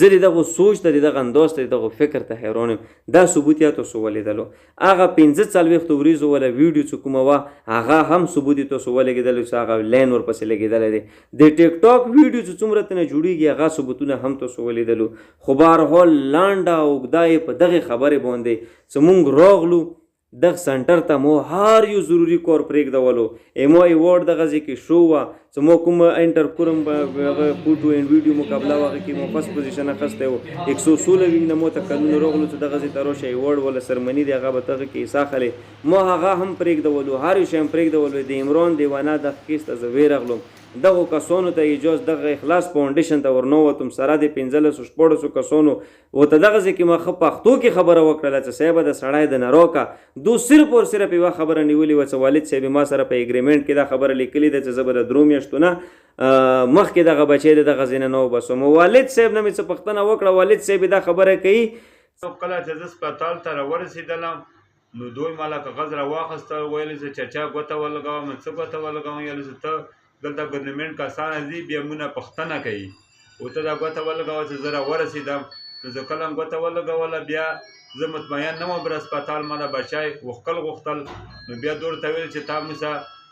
زه د دغو سوچ ته د دغه انداز ته د دغو فکر ته حیران یم. دا ثبوت یا تاسو ولیدلو هغه 45 ورځو والا ویډیو چې کومه وه هغه هم ثبوت یې تاسو ولګېدلو چې هغه لین ورپسې لګېدلی دی. د ټیک ټاک ویډیو چې څومره ترنه جوړېږي هغه ثبوتونه هم تاسو ولیدلو. خو بهرحال لانډه اوږده یې په دغې خبرې باندې چې موږ راغلو دغه سنټر ته مو هر یو ضروري کار پرېږدولو. ایمو ایوارډ دغه ځای کې شو وه چې مو کوم انټر کورم هغه فوټو اینډ ویډیو مقابله وه هغه کې مو فرست پوزیشن اخیستی و. 116 نه مو ته کلونه راغلو چې دغه ځای ته راشه ایوارډ ولا سرمني دی هغه به دغه کې حصه اخلې. مو هغه هم پرېږدولو، هر یو شی هم پرېږدولو. د عمران دیوانه دغه کیس ته زه ویرغلم. دغو کسانو ته اجازه دغه اخلاص فاونډیشن ته ورنوتم سره د 15-14 کسانو ورته دغه ځای کې ما ښه پښتو کې خبره وکړله چې صاحبه د سړی د نه راکه. دو صرف اور صرف یوه خبره نیولې وه چې والد صاحب ما سره په اګریمنټ کې دا خبره لیکلې ده چې زه به د 3 میاشتو نه مخکې دغه بچی د دغه ځای نه نه وباسم. والد صاحب نه مې څه پوښتنه وکړه، والد صاحب دا خبره کوي کله چې زه سپتال ته راورسېدلم نو دوی مالا کاغذ راواخیسته، ویل چې چچا ګوته ولګوم. څه ګوته ولګوم؟ ویل چې ته دلته ګورنمنټ کسان دي بیا مونه پوښتنه کوي او ته دا ګوته ولګوه چې زه راورسېدم. نو زه کله هم ګوته ولګوله بیا زه مطمئن نه وم بر هسپتال مالا بچی غوښتل نو بیا دور ته ویل چې تا موږ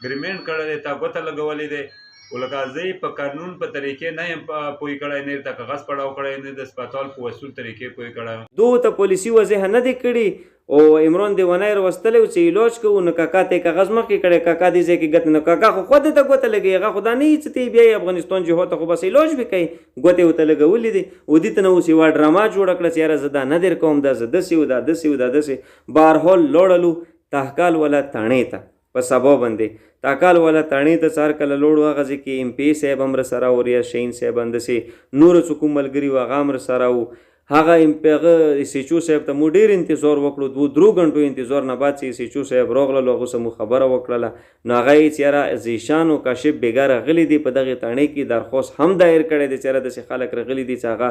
ګریمنټ کړی دی تا ګوته لګولې دی. او لکه زه یې په قانون په طریقې نه یم پوه کړی، نه یې ته کاغذ پړاو کړی، نه د هسپتال په اصول طریقې پوه کړی. دو ته پالیسي وضع نه دی کړي او عمران دیوانه یې راوستلی و چې علاج کوو نو کاکا ته یې کاغذ مخکې کړی، کاکا دې ځای کې ګټه نو کاکا خو خود ته ګوته لګوي. هغه خو دا نه وي چې ته بیا یې افغانستان جهاد ته خو بس علاج به کوي، ګوتې ورته لګولې دي. او دې ته نه اوس یوه ډرامه جوړه کړه چې یاره زه دا نه در کوم، دا زه داسې و دا داسې و دا داسې. بهرحال لاړلو تحقال والا تاڼې ته په سبا باندې. تحقال والا تاڼې ته سهار کله لاړو هغه ځای کې MP صاحب هم راسره و، ریاض شهین صاحب همداسې نور څه کوم ملګري و هغه هم راسره و. هغه هغه SHO صاحب ته مو ډېر انتظار وکړو، 2-3 غنټو انتظار نه بعد چې SHO صاحب راغلل هغو سره مو خبره وکړله. نو هغه یې چې یاره زیشان او کاشف بېګا راغلي دي په دغې تاڼې کې درخواست هم دایر کړی دی چې یاره داسې خلک راغلي دي چې هغه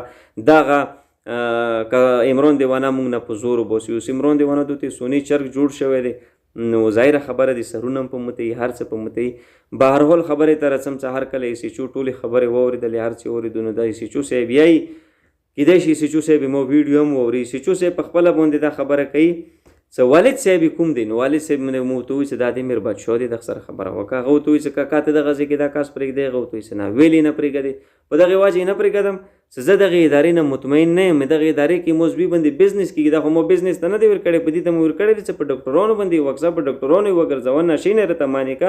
دغه که عمران دیوانه موږ نه په زور وباسي. اوس عمران دیوانه دوی ته سونی چرګ جوړ شوی دی نو ظاهره خبره دي سرونه هم په مته وي هر څه په مته وي. بهرحال خبرې ته رسم چې هر کله SHO ټولې خبرې واورېدلې هر څه واورېدو نو دا SHO صاحب یایي کیدای شي SHO صاحب مو ویډیو هم واوري. SHO صاحب په خپله باندې دا خبره کوي چې والد صاحب کوم دی. نو والد صاحب مو ورته وایي چې دا د میر بادشاه دی دغه سره خبره وکړه. هغه ورته وایي چې کاکا ته دغه ځای کې دا کاس پرېږدی؟ هغه ورته وایي چې نه ویلې نه پرېږدې. په دغې وجې یې نه پرېږدم چې زه دغې ادارې نه مطمئن نه یم. دغې ادارې کې موزبي باندې بزنس کېږي، دا خو مو بزنس ته نه دی ورکړی، په دې ته مو ورکړی دی چې په ډاکټرانو باندې وکسه په ډاکټرانو یې وګرځوه، نشې نه راته مانې که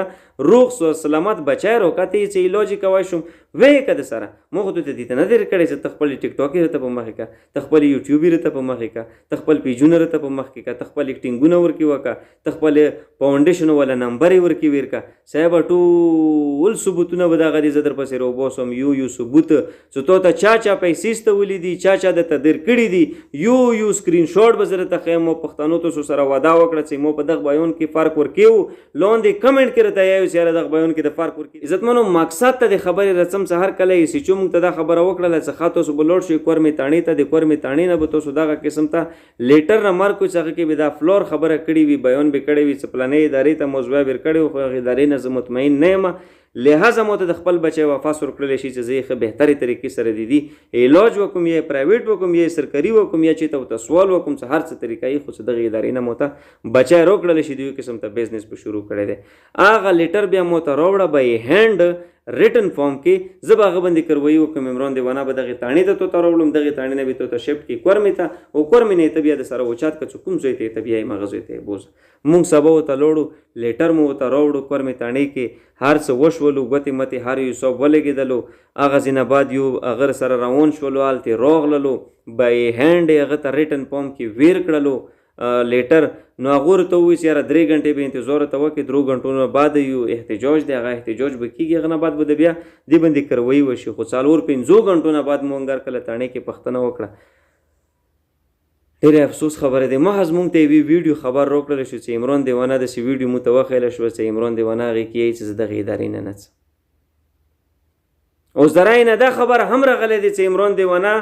روغ سلامت بچی راکړه ته یې چې علاج یې کوی شم ویې که د سره. مو خو ته دې ته نه دی ورکړی چې ته خپل ټیک ټاک یې راته په مخې که، ته خپل یوټیوب یې راته په مخې که، ته خپل پیجونه راته په مخ کې که، ته خپل اکټینګونه ورکې وکړه، ته خپل فاونډیشن والا نمبر یې ورکې ورکړه. صاحبه ټول ثبوتونه به دغه دي زه در پسې راوباسم یو ثبوت چې تو ته چا پیسې ستولي دي، چا درته در کړي دي، یو سکرین شاټ به زه درته ښیم. مو پښتنو تاسو سره وعده وکړه چې مو په دغه بیان کې فرق ورکوو. لاندې کمنټ کې راته یایو چې یاره دغه بیان کې د فرق ورکوي. عزتمنو مقصد ته د خبرې رسم چې هر کله SHO موږ ته دا خبره وکړله چې ښه تاسو به لاړ شئ کورمې تاڼې ته، د کورمې تاڼې نه به تاسو دغه قسم ته لیټر رامارک وي چې هغه کې به دا فلور خبره کړې وي، بیان به کړی وي چې پلانې ادارې ته موضوع ورکړی وي، خو هغې ادارې نه زه مطمئن نه یم. لہذا مو ته د خپل بچی واپس ورکړلی شي چې زه یې ښه بهترې طریقې سره د دې علاج وکړم یا پرایویټ وکړم یا سرکاري وکړم یا چې ته ورته سوال وکړم څه هر څه طریقه یې خو څه دغې ادارې نه مو ته بچی راکړلی شي د یو قسم ته بزنس په شروع کړی دی هغه لیټر بیا مو ته راوړه به هینډ ریټن فارم کې زه به هغه باندې کروایي وکړم عمران دیوانه به دغې تاڼې ته توته راوړم دغې تاڼې نه به توته شفټ کړي کورمې ته او کورمې نه ته بیا د سره اوچات که څه کوم ځای ته یې ته بیا یې مغه ځای ته یې بوځه مونږ سبا ورته لاړو لیټر مو ورته راوړو کورمې تاڼې کې هر څه وشولو ګوتې متې هر یو صوب ولګېدلو هغه ځینه بعد یو هغه سره روان شولو هلتې راغللو به یې هینډ یې هغه ته ریټن فارم کې ویر کړلو لیټر نو هغه ورته ووایي چې یاره 3 غنټې به انتظار ورته وکړي 3 غنټو نه بعد یو احتجاج دی هغه احتجاج به کېږي هغه نه بعد به د بیا دې باندې کروایي وشي خو 4-5 غنټو نه بعد مو انګار کله تاڼې کې پښتنه وکړه ډېرې افسوس خبره دی محض مونږ ته یوې ویډیو خبر راکړلی شو چې عمران دیوانه داسې ویډیو مو ته وښیلی شوه چې عمران دیوانه هغې کې یې چې زه دغې ادارې نه نڅم اوس د رایې نه دا خبره هم راغلی دی چې عمران دیوانه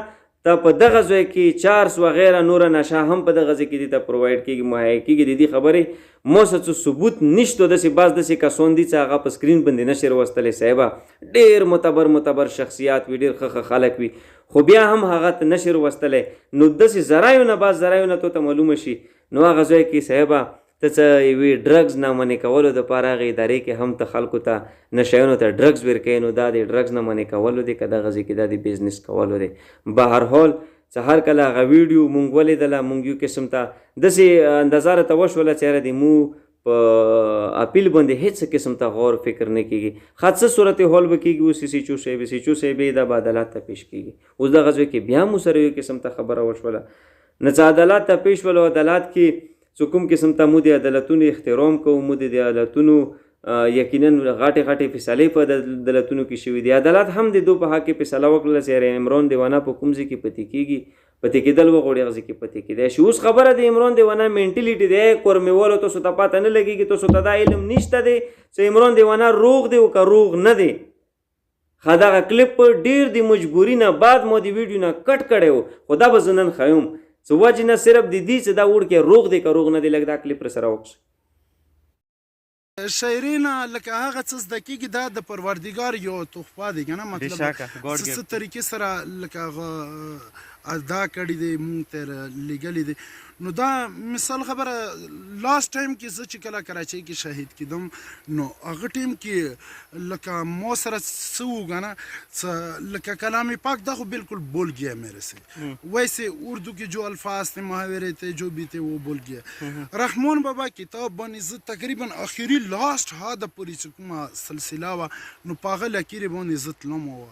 ته په دغه ځای کې چارس وغیره نوره نشه هم په دغه ځای کې دې ته پرووایډ کېږي مهیا کېږي د دې خبرې مو څه ثبوت نشته داسې بعض داسې کسان دي چې هغه په سکرین باندې نشي راوستلی صاحبه ډېر معتبر شخصیات وي ډېر ښه خلک وي خو بیا هم هغه ته نشي راوستلی نو داسې ذرایو نه بعض ذرایو نه ته معلومه شي نو هغه ځای کې صاحبه ته څه یوې ډرګز نه منې کولو دپاره هغې ادارې کې هم ته خلکو ته نشیانو ته ډرګز ورکوي نو دا د ډرګز نه منې کولو دی که دغه ځای کې دا د بزنس کولو دی بهرحال چې هر کله هغه ویډیو مونږ ولیدله مونږ یو قسم ته داسې اندازه راته وشوله چې یاره د مو په اپیل باندې هېڅ قسم ته غور فکر نه کېږي ښه څه صورت حال به کېږي اوس سیچو صاحب یې دا به عدالت ته پیش کېږي اوس دغه ځای کې بیا مو سره یو قسم ته خبره وشوله نه چې عدالت ته پیش ولو عدالت کې څه کوم قسم ته مو د عدالتونو احترام کوو مو د عدالتونو یقینا غاټې فیصلې په عدالتونو کې شوي دي عدالت هم د دو په حق کې فیصله وکړله چې عمران دیوانه په کوم ځای کې پاتې کېږي پاتې کېدل وغواړي هغه ځای کې پاتې کېدی شي اوس خبره د عمران دیوانه مینټلیټي دی کورمېوالو تاسو ته پاته نه لګېږي تاسو ته دا علم نشته دی چې عمران دیوانه روغ دی او که روغ نه دی ښه دغه کلیپ ډېر د مجبوري نه بعد ما د ویډیو نه کټ کړی و خو دا به زه نن ښیم څه وجې نه صرف د دې چې دا وړکې روغ دی که روغ نه دی لږ دا کلیپ سره وکړو شاعرین لکه هغه څه زده کېږي دا د پروردګار یو تحفه دی که نه مطلب څه طریقې سره لکه هغه ادا کړي دی مونږ ته لیږلي دی نو دا مثال خبره لاست ټایم کې زه چې کله کراچۍ کې شهید کېدم نو هغه ټایم کې لکه ما سره څه و که نه لکه کلام پاک دا خو بالکل بول گیا میرے سے ویسے اردو کے جو الفاظ تھے محاورے تھے جو بھی تھے وہ بول گیا رحمان بابا کتاب باندې زه تقریبا اخري لاست حد پورې چې کومه سلسله وه نو په هغه لکیرې باندې زه تلم او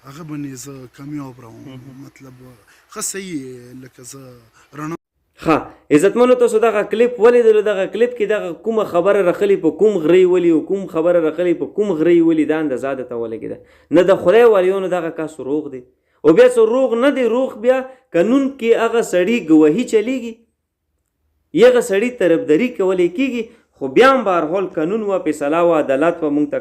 هغه باندې زه کامیاب راوم مطلب ښه صحیح لکه زه رڼا ښه عزتمنو تاسو دغه کلیپ ولیدلو دغه کلیپ کې دغه کومه خبره راغلې په کوم غرې ولي او کوم خبره راغلې په کوم غرې ولي دا اندازه درته ولګېده نه د خدای والیانو دغه کس روغ دی او بیا څه روغ نه دی روغ بیا قانون کې هغه سړي ګواهي چلیږي هغه سړي طرفداري کولی کېږي خو بیا هم بهرحال قانون وه فیصله وه عدالت وه مونږ ته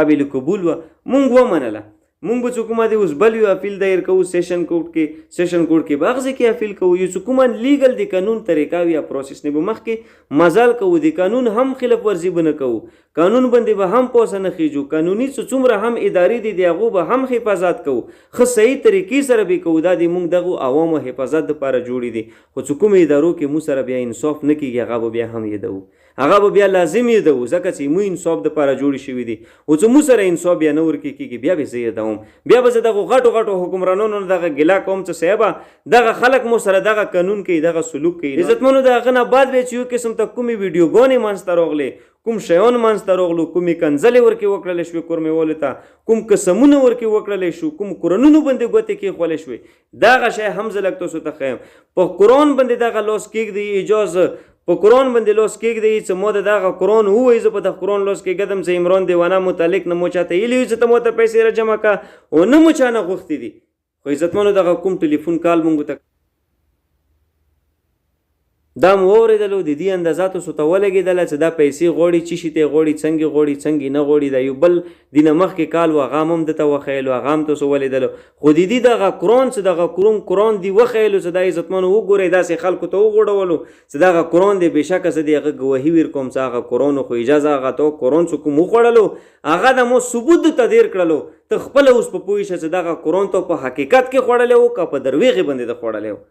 قابل قبول وه مونږ ومنله مونږ به څه کومه دی اوس بل یو اپیل دایر کوو سیشن کوډ کې به هغه ځای کې اپیل کوو یو څه کومه لیګل د قانون طریقه وي یا پروسس نه به مخکې مزال کوو د قانون هم خلاف ورزي به نه کوو قانون باندې به هم پوسه نه خیجو قانوني څومره هم ادارې دي د هغو به هم حفاظت کوو ښه صحیح طریقې سره به کوو دا د مونږ دغو عوامو حفاظت دپاره جوړې دي خو څه کومو ادارو کې مو سره بیا انصاف نه کېږي هغه به بیا هم یادوو هغه به بیا لازم یادوو ځکه چې مو انصاف دپاره جوړې شوي دي او چې مو سره انصاف بیا نه ورکې کېږي بیا به زه یادوم بیا به زه دغو غټو حکمرانانو نه دغه ګیله کوم چې صاحبه دغه خلک مو سره دغه قانون کوي دغه سلوک کوي عزتمنو د هغه نه بعد بیا چې یو قسم ته کومې ویډیوګانې منځته راغلې کوم شیان منځته راغلو کومې کنځلې ورکې وکړلی شوې کورمېوالو ته کوم قسمونه ورکې وکړلی شو کوم قرانونو باندې ګوتې کېښولی شوې دغه شی هم زه لږ تاسو ته ښیم په قرآن باندې دغه لاس کېږدي اجازه په قرآن باندې لاس کېږدي چې ما د دغه قرآن ووایي زه په دغه قرآن لاس کېږدم چې عمران دیوانه متعلق نه مو چاته ویلي وي چې ته ما ته پیسې راجمع کړه او نه مو چا نه غوښتي دي خو عزتمنو دغه کوم ټلیفون کال مونږ ته دا مو واورېدلو د دې اندازاتو سو ته ولګېدله چې دا پیسې غواړي چې شي ته غواړي څنګه غواړي څنګه نه غواړي دا یو بل د نه مخکې کال و هغه هم دته وښیلو هغه هم تاسو ولیدلو خو د دې دغه قرآن چې دغه قرآن دی وښیلو چې دا عزتمنو وګورئ داسې خلکو ته وغوړولو چې دغه قرآن دی بېشکه زه د هغه ګواهي ورکوم چې هغه قرآن خو اجازه هغه ته قرآن څه کوم وخوړلو هغه د مو ثبوت ته دیر کړلو ته خپله اوس په پوه شه چې دغه قرآن ته په حقیقت کې خوړلی و که په درویغې باندې د خوړلی و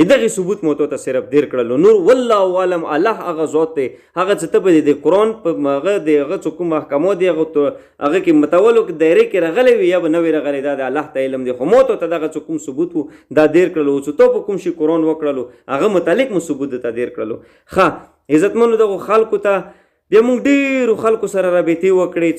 دغه ثبوت مو ته صرف دیر کړلو نور والله عالم الله هغه ذات دی هغه چې ته به د قرآن په هغه د هغه څه کوم محکمو دی هغه کې متولو دایرې کې راغلی وي یا به نه وي راغلی دا د الله ته علم دی خو مو ته دغه څه کوم ثبوت و دا دیر کړلو چې ته په کوم شي قرآن وکړلو هغه متعلق مو ثبوت ته دیر کړلو ښه عزتمنو دغو خلکو ته بیا موږ ډېرو خلکو سره رابطې وکړې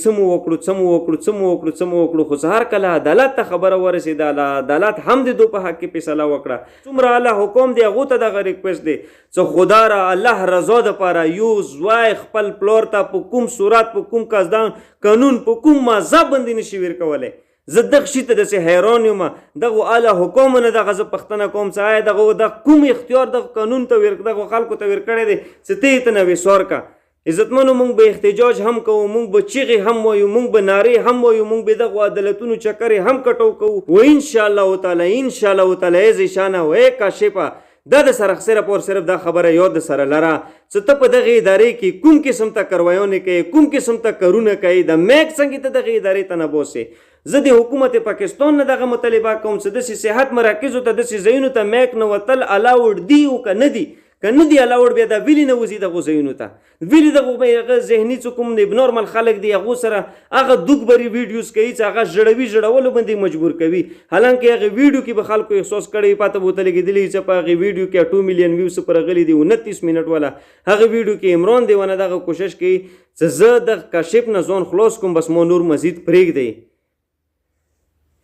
څه مو وکړو خو هر کله عدالت ته خبره ورسېده عدالت هم د دو په حق کې فیصله وکړه څومره الله حکم دی هغو ته دغه ریکویسټ دی چې خدا را الله رضا دپاره یو زوی خپل پلور ته په کوم صورت په کوم قصدان قانون په کوم مذهب باندې نشي ورکولی زه دغه شي ته داسې حیران یم دغو اعلی حکومو نه دغه زه پوښتنه کوم چې آیا دغه کوم اختیار دغه قانون ته دغو خلکو ته ورکړی دی چې ته یې ته نه وسوار که عزتمنو مونږ به احتجاج هم کوو مونږ به چیغې هم وایو مونږ به نارې هم وایو مونږ به دغو عدالتونو چکرې هم کټو کوو و انشاءالله تعالی ای ذیشانه و ای کاشفه دا د سره صرف اور صرف دا خبره یاد سره لره چې ته په دغه ادارې کې کوم قسم ته کاروایونه کوي کوم قسم ته کارونه کوي د میک څنګه ته دغه ادارې ته نه بوسې زه د حکومت پاکستان نه دغه مطالبه کوم چې داسې صحت مراکزو ته داسې ځایونو ته میک نه وتل الاوډ دی او که نه دی که نه دی الاوډ بیا دا ویلي نه وځي دغو ځایونو ته ویلي دغو هغه ذهني څه کوم نورمال خلک دي هغو سره هغه دوکبري ویډیوز کوي چې هغه ژړولو باندې مجبور کوي حالانکه هغه ویډیو کې به خلکو احساس کړی پاته به ورته لګېدلي چې په هغې ویډیو کې 2 میلیون ویوز پر راغلي دي 29 منټ والا هغه ویډیو کې عمران دیوانه دغه کوشش کوي چې زه د کاشف نه ځان خلاص کوم بس مو نور مزید پرېږدئ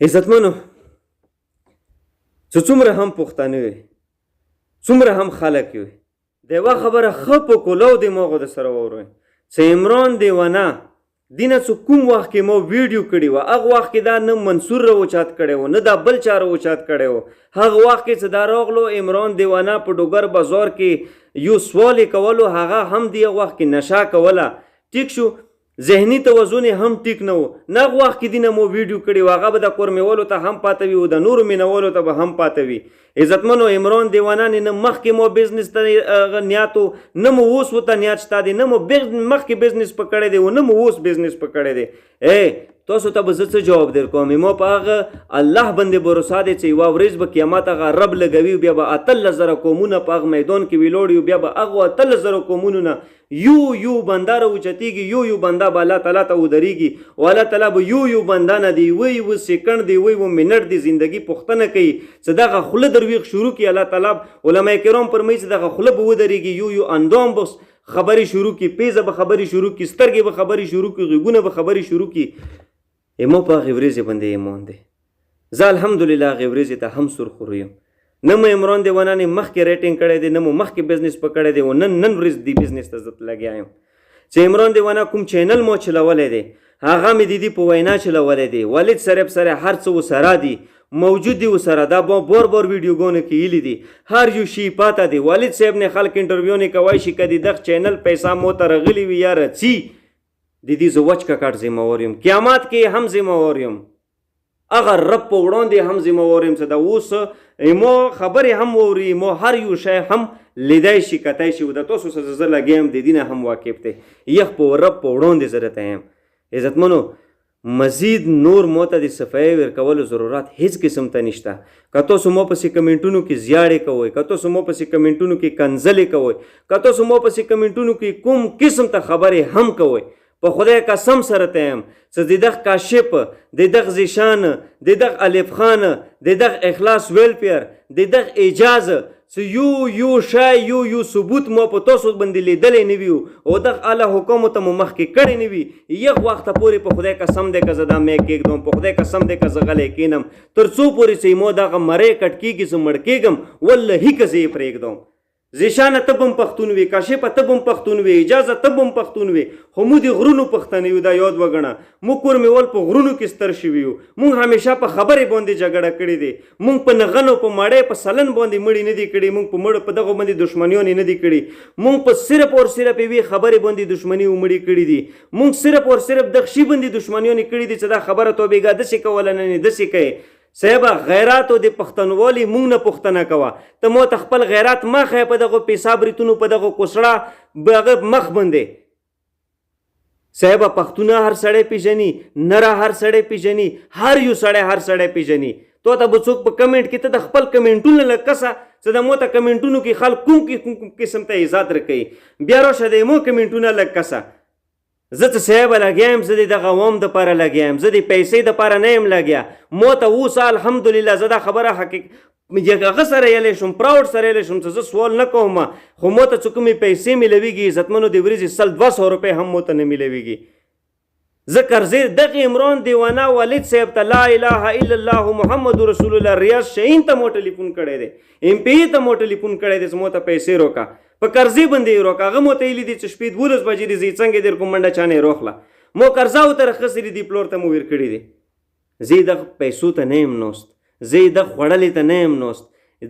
عزتمنو چې څومره هم پښتانه وي څومره هم خلک وي د یوه خبره ښه په کولو د مغو د سره واورئ چې عمران دیوانه دینه څه کوم وخت کې مو ویډیو کړي وه هغه وخت کې دا نه منصور راوچات کړی و نه دا بل چا راوچات کړی و هغه وخت کې چې دا راغلو عمران دیوانه په ډوګر بازار کې یو سوال یې کولو هغه هم د هغه وخت کې نشه کوله ټیک شو ذهني توازن هم ټیک نه و نه هغه وخت کې دینه مو ویډیو کړي و هغه به د کور میولو ته هم پاته وي او د نورو مینولو ته به هم پاته وي عزتمنو عمران دیوانه نه مخکې مو بزنس ته نیاتو نه مو اوس ورته نیات شته دی نه مو مخکې بزنس پکړی دی او نه مو اوس بزنس پکړی دی تاسو ته به زه څه جواب در کوم ما په هغه الله باندې بروسه دی چې یوه ورځ به قیامت هغه رب لګوي بیا به 18,000 قومونه په هغه میدان کې ویلوړي بیا به هغه 18,000 قومونو نه یو بنده راوچتېږي یو بنده به الله تعالی ته ودرېږي او الله تعالی به یو بنده نه دی یو سیکنډ دی یو منټ دی زندگی پوښتنه کوي چې دغه خوله درویغ شروع کړي الله تعالی علما کرام فرمایي چې دغه خوله به ودرېږي یو اندام بس خبرې شروع کړي پیزه به خبرې شروع کړي سترګې به خبرې شروع کړي غوږونه به خبرې شروع کړي مو په هغې ورځې باندې ایمان دی زه الحمدلله هغې ورځې ته هم سرخورو یم نه مو عمران دیوانه نه مخکې ریټینګ کړی دی نه مو مخکې بزنس پکړی دی او نن ورځ دی بزنس ته زه لګیا یم چې عمران دیوانه کوم چینل مو چلولی دی هغه مې د دې په وینا چلولی دی والد صاحب سره هر څه ورسره دي موجود دی ورسره دا بار ویډیوګانو کې ایلي دي هر یو شي پاته دی والد صاحب نه خلک انټرویو نه کوی شي که د دغه چینل پیسه مو ته راغلي وي یا رڅي د دې زه وچ ککړ ذمهوار یم قیامت کې هم ذمهوار یم هغه رب په وړاندې هم ذمهوار یم چې دا اوس مو خبرې هم واوري مو هر یو شی هم لیدای شي کتی شي د تاسو سره زه لګیا یم د دې نه هم واقف دی یخ په رب په وړاندې زه راته یم عزتمنو مزید نور مو ته د صفایي ورکولو ضرورت هیڅ قسم ته نشته که تاسو مو پسې کمنټونو کې زیاړې کوئ که تاسو مو پسې کمنټونو کې کنځلې کوئ که تاسو مو پسې کمنټونو کې کوم قسم ته خبرې هم کوئ په خدای قسم سره ته یم چې د دغه کاشف د دغه ذیشان د دغه الف خان د دغه اخلاص ویلفیر د دغه اجازه چې یو شای یو ثبوت مو په تاسو باندې لیدلی نه وي او دغه اعلی حکومو ته مو مخکې کړی نه وي یخ وخته پورې په خدای قسم دی که زه دا میک کېږدم په خدای قسم دی که زه غلی کښېنم تر څو پورې چې مو دغه مرۍ کټ کېږي زه مړ کېږم والله که زه یې پرېږدم زیشانه ته به هم پښتون وي، کاشفه ته به هم پښتون وي، اجازه ته به هم پښتون وي، خو موږ د غرونو پښتانه یو، دا یاد وګڼه. موږ کور مې ول په غرونو کې ستر شوي یو. موږ همیشه په خبرې باندې جګړه کړې دی. موږ په نغنو په مړۍ په سلن باندې مړي نه دي کړي. موږ په مړو په دغو باندې دښمنیان نه دي کړي. موږ په صرف اور صرف یوې خبرې باندې دښمني او مړي کړي دي. موږ صرف اور صرف دغه شي باندې دښمنیان کړي دي چې دا خبره توبېګا داسې کوله نه داسې کوي. صاحبه غیرات او د پښتونولي مونږ نه پوښتنه کوه. ته مو ته خپل غیرات ما ښیه په دغو پیساب ریتونو په دغو کوسړه هغه مخ باندې. صاحبه پښتونه هر سړی پیژني، نره هر سړی پیژني، هر یو سړی هر سړی پیژني. تو ته به څوک په کمنټ کې ته د خپل کمنټونه لږ کسه چې د مو ته کمنټونو کې خلک کوم قسم ته عزت رکوي، بیا راشه د مو کمنټونه لږ کسه. زه ته صاحبه لګیا یم، زه د عوام دپاره لګیا یم، زه د پیسې دپاره نه یم لګیا. مو ته اوس الحمدلله زه دا خبره هغه سره یلی شم، پراوډ سره یلی شم چې زه سوال نه کوم، خو مو ته چې کومې پیسې میلویږي عزتمنو د ورځې 100-200 روپۍ هم مو ته نه میلویږي. زه قرضې دغه عمران دیوانه والد صاحب ته لا اله الا الله محمد رسول الله ریاض شاهین ته مو ټلیفون کړی دی، MP ته مو ټلیفون کړی دی چې مو ته پیسې روکه، په قرضې باندې روکه. هغه مو ته ویلي دي چې شپې 12 بجې دي، زه څنګه در کوم منډه چانې روخله. مو قرضه ورته راخیستې دي، پلور ته مو ور کړي دي. زه یې دغه پیسو ته نه یم نوست، زه یې دغه خوړلې ته نه یم نوست.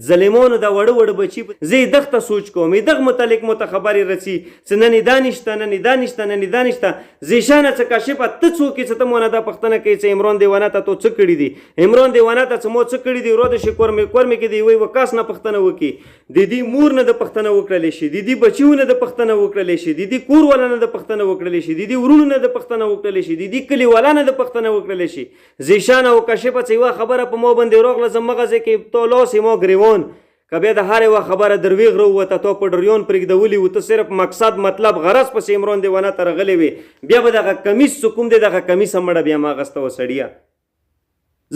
ظلمونو دا وړه وړه بچي زه یې دغه ته سوچ کوم، دغه متعلق مو ته خبرې رسي چې نن یې دا نشته، نن یې دا نشته، نن یې دا نشته. زیشانه څه کاشفه ته څوک یې چې ته مونه دا پوښتنه کوې چې عمران دیوانه ته تو څه کړي دي؟ عمران دیوانه ته چې مو څه کړي دي؟ ورو د شي کورمې کې د یوې وکاس نه پوښتنه وکړي، د دې مور نه د پوښتنه وکړلی شي، د دې بچیو نه د پوښتنه وکړلی شي، د دې کور والا نه د پوښتنه وکړلی شي، د دې ورونو نه د پوښتنه وکړلی شي، د دې کلي والا نه د پوښتنه وکړلی شي. زیشانه او کاشفه چې یوه خبره په مو باندې روغله زمغه ځای کې تو لاس یې مو ګریوان که بیا د هر یوه خبره درویغ راووته، تو په ډریون پرېږدولي و، ته صرف مقصد مطلب غرض پسې عمران دیوانه ته راغلی وې، بیا به دغه کمیس چې کوم دی دغه کمیس هم مړه بیا ما اغسته وه سړیه.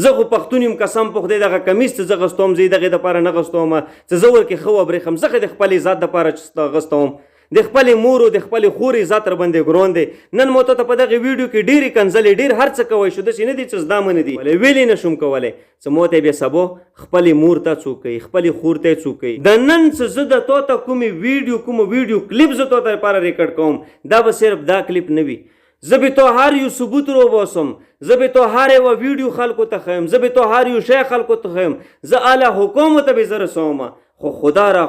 زه خو پښتون یم، قسم په خدای دغه کمیس چې زه غستوم زه یې دغې دپاره نه غستوم چې زه ورکې ښه وبرېښم. زه خو د خپل عزت دپاره غستوم، د خپل مور او د خپل خور عزت را باندې ګران دی. نن مو ته په دغه ویډیو کې ډېرې کنځلې ډېر هر څه کوی شو، داسې نه دي چې زده منه دي ویلې نه شم کولی چې مو ته بیا سبا خپلې مور ته څوک کوي، خپلې خور ته څوک کوي. د نن څه زه د تو ته کومې ویډیو کلیپ زه تو ته لپاره ریکارډ کوم، دا به صرف دا کلیپ نه وي. زه به تو هر یو ثبوت رو باسم، زه به تو هر یوه ویډیو خلکو ته ښیم، زه به تو هر یو شی خلکو ته ښیم، زه اعلی حکومو ته به زه رسوم. خو خدا را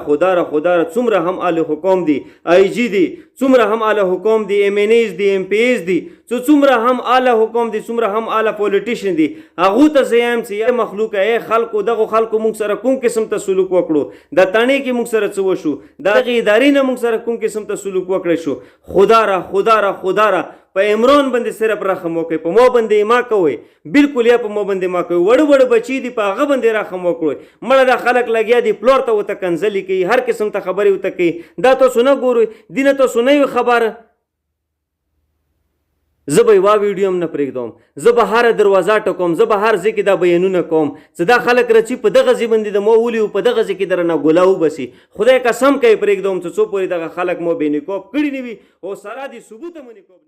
څومره هم اعلی حکام دي، IG دي، څومره هم اعلی حکام دي، MNAs دي، MPs دي، څومره هم اعلی حکام دي، څومره هم اعلی پولیټیشن دي، هغو ته زه یم چې یا مخلوقه ای خلکو دغو خلکو موږ سره کوم قسم ته سلوک وکړو، د تڼۍ کې موږ سره څه وشو، دغې ادارې نه موږ سره کوم قسم ته سلوک وکړی شو. خدا را په عمران باندې صرف رحم وکړئ، په مو باندې ما کوئ، بالکل یا په مو باندې ما کوئ. وړ بچي دي په هغه باندې رحم وکړئ. مړه دا خلک لګیا دي پلور ته ورته کنځلې کوي، هر قسم ته خبرې ورته کوي. دا تاسو نه ګورئ، دې نه تاسو نه وي خبره. زه به یوه ویډیو هم نه پرېږدم، زه به هره دروازه ټکوم، زه به هر ځای کې دا بیانونه کوم چې دا خلک رچي په دغه ځای باندې د مو ولي په دغه ځای کې درنه ګوله وبسي. خدای قسم کوي پرېږدم چې څو پورې دغه خلک مو بې نقاب کړي نه وي او سره د ثبوته مو نقاب